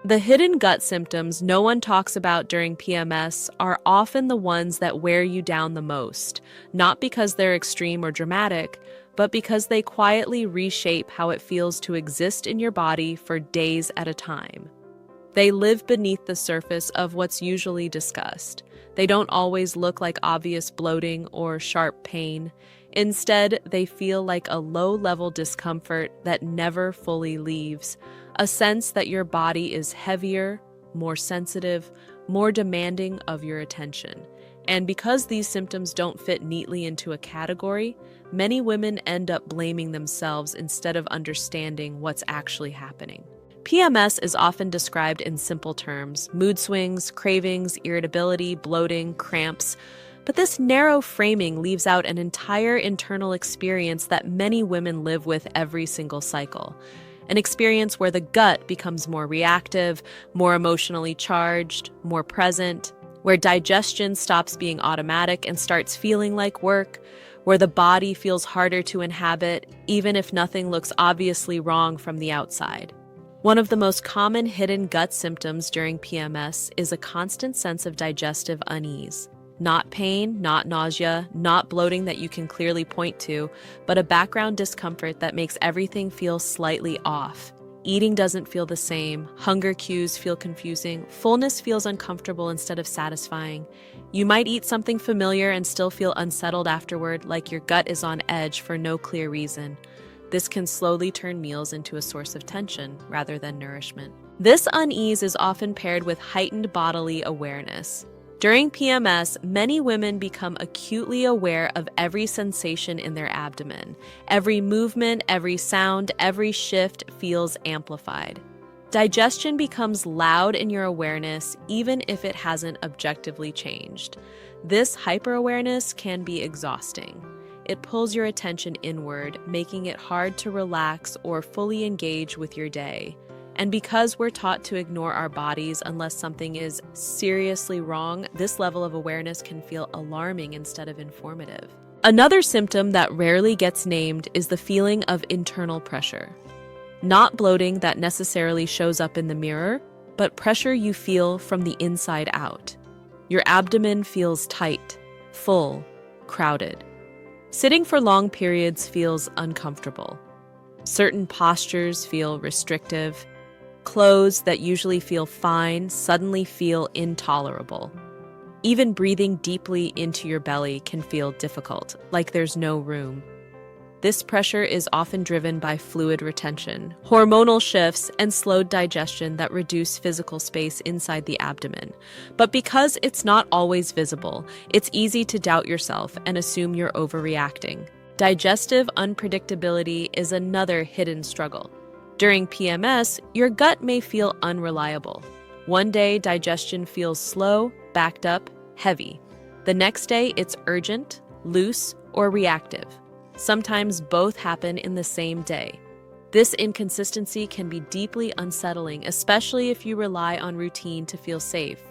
The hidden gut symptoms no one talks about during PMS are often the ones that wear you down the most, not because they're extreme or dramatic, but because they quietly reshape how it feels to exist in your body for days at a time. They live beneath the surface of what's usually discussed. They don't always look like obvious bloating or sharp pain. Instead, they feel like a low-level discomfort that never fully leaves, a sense that your body is heavier, more sensitive, more demanding of your attention. And because these symptoms don't fit neatly into a category, many women end up blaming themselves instead of understanding what's actually happening. PMS is often described in simple terms: mood swings, cravings, irritability, bloating, cramps. But this narrow framing leaves out an entire internal experience that many women live with every single cycle. An experience where the gut becomes more reactive, more emotionally charged, more present, where digestion stops being automatic and starts feeling like work, where the body feels harder to inhabit, even if nothing looks obviously wrong from the outside. One of the most common hidden gut symptoms during PMS is a constant sense of digestive unease. Not pain, not nausea, not bloating that you can clearly point to, but a background discomfort that makes everything feel slightly off. Eating doesn't feel the same, hunger cues feel confusing, fullness feels uncomfortable instead of satisfying. You might eat something familiar and still feel unsettled afterward, like your gut is on edge for no clear reason. This can slowly turn meals into a source of tension rather than nourishment. This unease is often paired with heightened bodily awareness. During PMS, many women become acutely aware of every sensation in their abdomen. Every movement, every sound, every shift feels amplified. Digestion becomes loud in your awareness, even if it hasn't objectively changed. This hyper-awareness can be exhausting. It pulls your attention inward, making it hard to relax or fully engage with your day. And because we're taught to ignore our bodies unless something is seriously wrong, this level of awareness can feel alarming instead of informative. Another symptom that rarely gets named is the feeling of internal pressure. Not bloating that necessarily shows up in the mirror, but pressure you feel from the inside out. Your abdomen feels tight, full, crowded. Sitting for long periods feels uncomfortable. Certain postures feel restrictive. Clothes that usually feel fine suddenly feel intolerable. Even breathing deeply into your belly can feel difficult, like there's no room. This pressure is often driven by fluid retention, hormonal shifts, and slowed digestion that reduce physical space inside the abdomen. But because it's not always visible, it's easy to doubt yourself and assume you're overreacting. Digestive unpredictability is another hidden struggle. During PMS, your gut may feel unreliable. One day, digestion feels slow, backed up, heavy. The next day, it's urgent, loose, or reactive. Sometimes both happen in the same day. This inconsistency can be deeply unsettling, especially if you rely on routine to feel safe.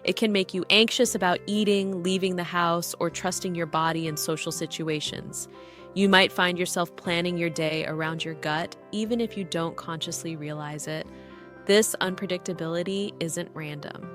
It can make you anxious about eating, leaving the house, or trusting your body in social situations. You might find yourself planning your day around your gut, even if you don't consciously realize it. This unpredictability isn't random.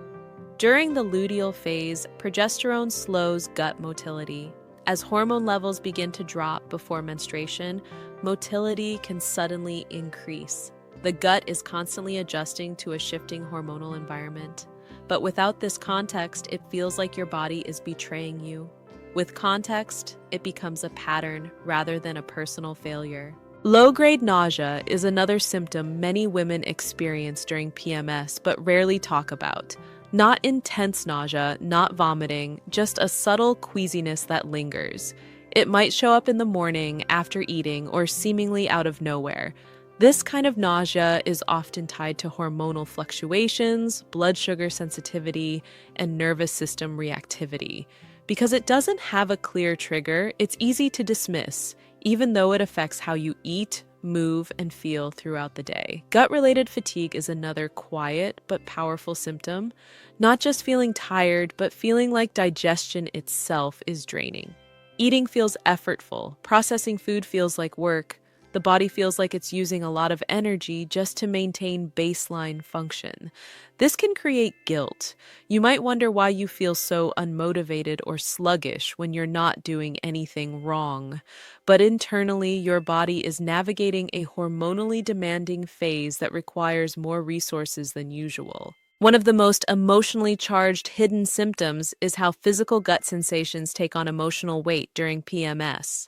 During the luteal phase, progesterone slows gut motility. As hormone levels begin to drop before menstruation, motility can suddenly increase. The gut is constantly adjusting to a shifting hormonal environment. But without this context, it feels like your body is betraying you. With context, it becomes a pattern rather than a personal failure. Low-grade nausea is another symptom many women experience during PMS but rarely talk about. Not intense nausea, not vomiting, just a subtle queasiness that lingers. It might show up in the morning, after eating, or seemingly out of nowhere. This kind of nausea is often tied to hormonal fluctuations, blood sugar sensitivity, and nervous system reactivity. Because it doesn't have a clear trigger, it's easy to dismiss, even though it affects how you eat, move, and feel throughout the day. Gut-related fatigue is another quiet but powerful symptom, not just feeling tired, but feeling like digestion itself is draining. Eating feels effortful, processing food feels like work, The body feels like it's using a lot of energy just to maintain baseline function. This can create guilt. You might wonder why you feel so unmotivated or sluggish when you're not doing anything wrong. But internally, your body is navigating a hormonally demanding phase that requires more resources than usual. One of the most emotionally charged hidden symptoms is how physical gut sensations take on emotional weight during PMS.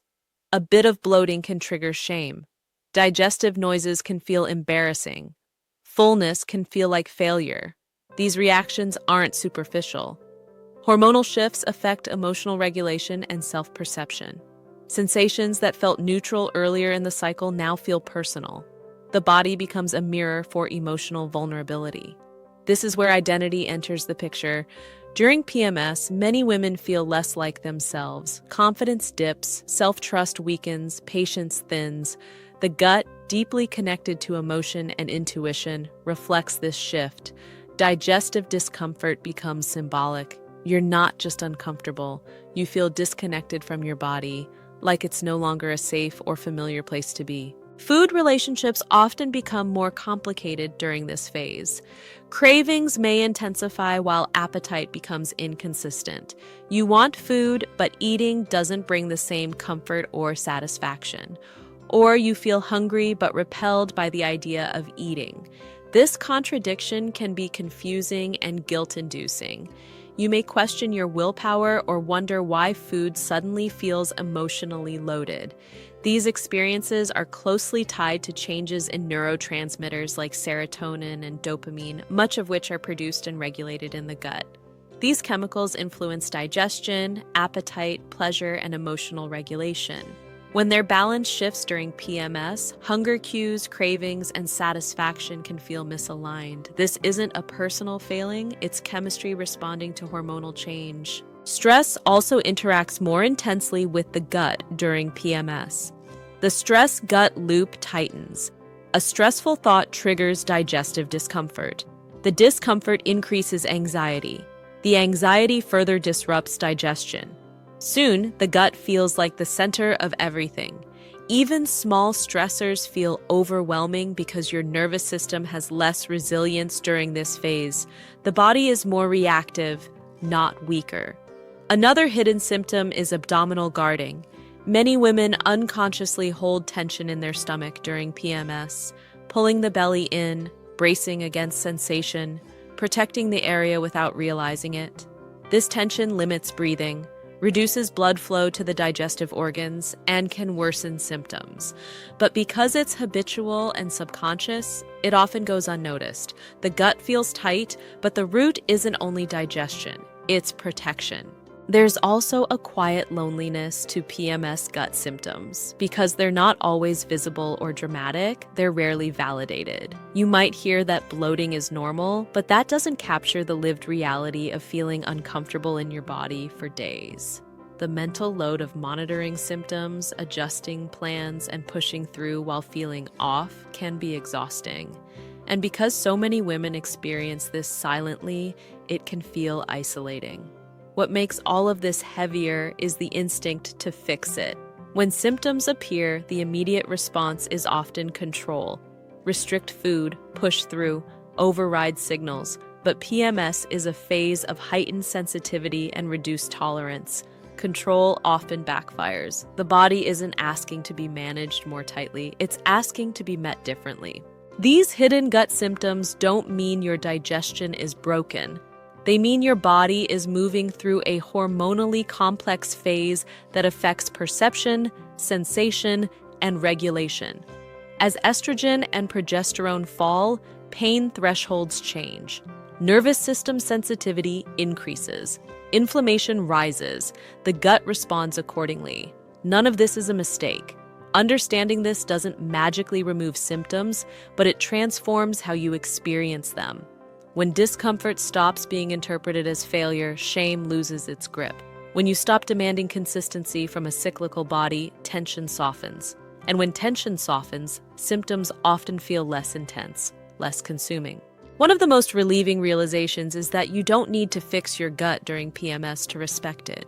A bit of bloating can trigger shame. Digestive noises can feel embarrassing. Fullness can feel like failure. These reactions aren't superficial. Hormonal shifts affect emotional regulation and self-perception. Sensations that felt neutral earlier in the cycle now feel personal. The body becomes a mirror for emotional vulnerability. This is where identity enters the picture. During PMS, many women feel less like themselves. Confidence dips, self-trust weakens, patience thins. The gut, deeply connected to emotion and intuition, reflects this shift. Digestive discomfort becomes symbolic. You're not just uncomfortable, you feel disconnected from your body, like it's no longer a safe or familiar place to be. Food relationships often become more complicated during this phase. Cravings may intensify while appetite becomes inconsistent. You want food, but eating doesn't bring the same comfort or satisfaction. Or you feel hungry but repelled by the idea of eating. This contradiction can be confusing and guilt-inducing. You may question your willpower or wonder why food suddenly feels emotionally loaded. These experiences are closely tied to changes in neurotransmitters like serotonin and dopamine, much of which are produced and regulated in the gut. These chemicals influence digestion, appetite, pleasure, and emotional regulation. When their balance shifts during PMS, hunger cues, cravings, and satisfaction can feel misaligned. This isn't a personal failing, it's chemistry responding to hormonal change. Stress also interacts more intensely with the gut during PMS. The stress-gut loop tightens. A stressful thought triggers digestive discomfort. The discomfort increases anxiety. The anxiety further disrupts digestion. Soon, the gut feels like the center of everything. Even small stressors feel overwhelming because your nervous system has less resilience during this phase. The body is more reactive, not weaker. Another hidden symptom is abdominal guarding. Many women unconsciously hold tension in their stomach during PMS, pulling the belly in, bracing against sensation, protecting the area without realizing it. This tension limits breathing, reduces blood flow to the digestive organs, and can worsen symptoms. But because it's habitual and subconscious, it often goes unnoticed. The gut feels tight, but the root isn't only digestion, it's protection. There's also a quiet loneliness to PMS gut symptoms. Because they're not always visible or dramatic, they're rarely validated. You might hear that bloating is normal, but that doesn't capture the lived reality of feeling uncomfortable in your body for days. The mental load of monitoring symptoms, adjusting plans, and pushing through while feeling off can be exhausting. And because so many women experience this silently, it can feel isolating. What makes all of this heavier is the instinct to fix it. When symptoms appear, the immediate response is often control. Restrict food, push through, override signals. But PMS is a phase of heightened sensitivity and reduced tolerance. Control often backfires. The body isn't asking to be managed more tightly, it's asking to be met differently. These hidden gut symptoms don't mean your digestion is broken. They mean your body is moving through a hormonally complex phase that affects perception, sensation, and regulation. As estrogen and progesterone fall, pain thresholds change. Nervous system sensitivity increases. Inflammation rises. The gut responds accordingly. None of this is a mistake. Understanding this doesn't magically remove symptoms, but it transforms how you experience them. When discomfort stops being interpreted as failure, shame loses its grip. When you stop demanding consistency from a cyclical body, tension softens. And when tension softens, symptoms often feel less intense, less consuming. One of the most relieving realizations is that you don't need to fix your gut during PMS to respect it.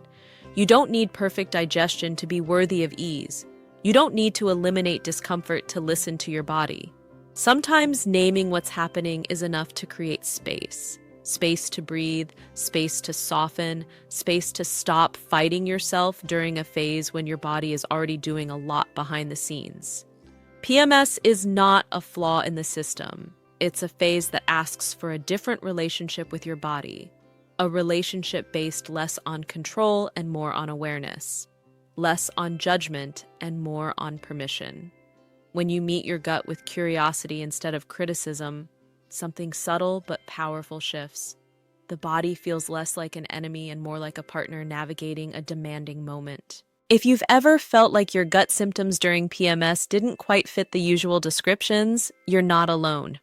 You don't need perfect digestion to be worthy of ease. You don't need to eliminate discomfort to listen to your body. Sometimes naming what's happening is enough to create space. Space to breathe, space to soften, space to stop fighting yourself during a phase when your body is already doing a lot behind the scenes. PMS is not a flaw in the system. It's a phase that asks for a different relationship with your body, a relationship based less on control and more on awareness, less on judgment and more on permission. When you meet your gut with curiosity instead of criticism, something subtle but powerful shifts. The body feels less like an enemy and more like a partner navigating a demanding moment. If you've ever felt like your gut symptoms during PMS didn't quite fit the usual descriptions, you're not alone.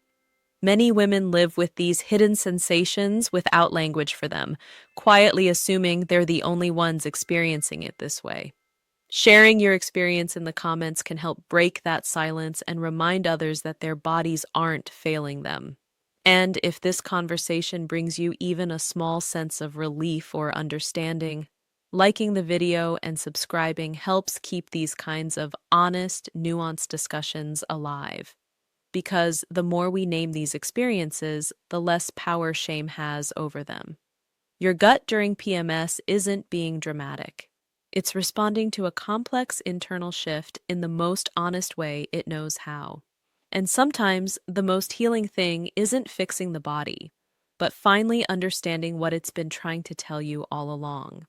Many women live with these hidden sensations without language for them, quietly assuming they're the only ones experiencing it this way. Sharing your experience in the comments can help break that silence and remind others that their bodies aren't failing them. And if this conversation brings you even a small sense of relief or understanding, liking the video and subscribing helps keep these kinds of honest, nuanced discussions alive. Because the more we name these experiences, the less power shame has over them. Your gut during PMS isn't being dramatic. It's responding to a complex internal shift in the most honest way it knows how. And sometimes the most healing thing isn't fixing the body, but finally understanding what it's been trying to tell you all along.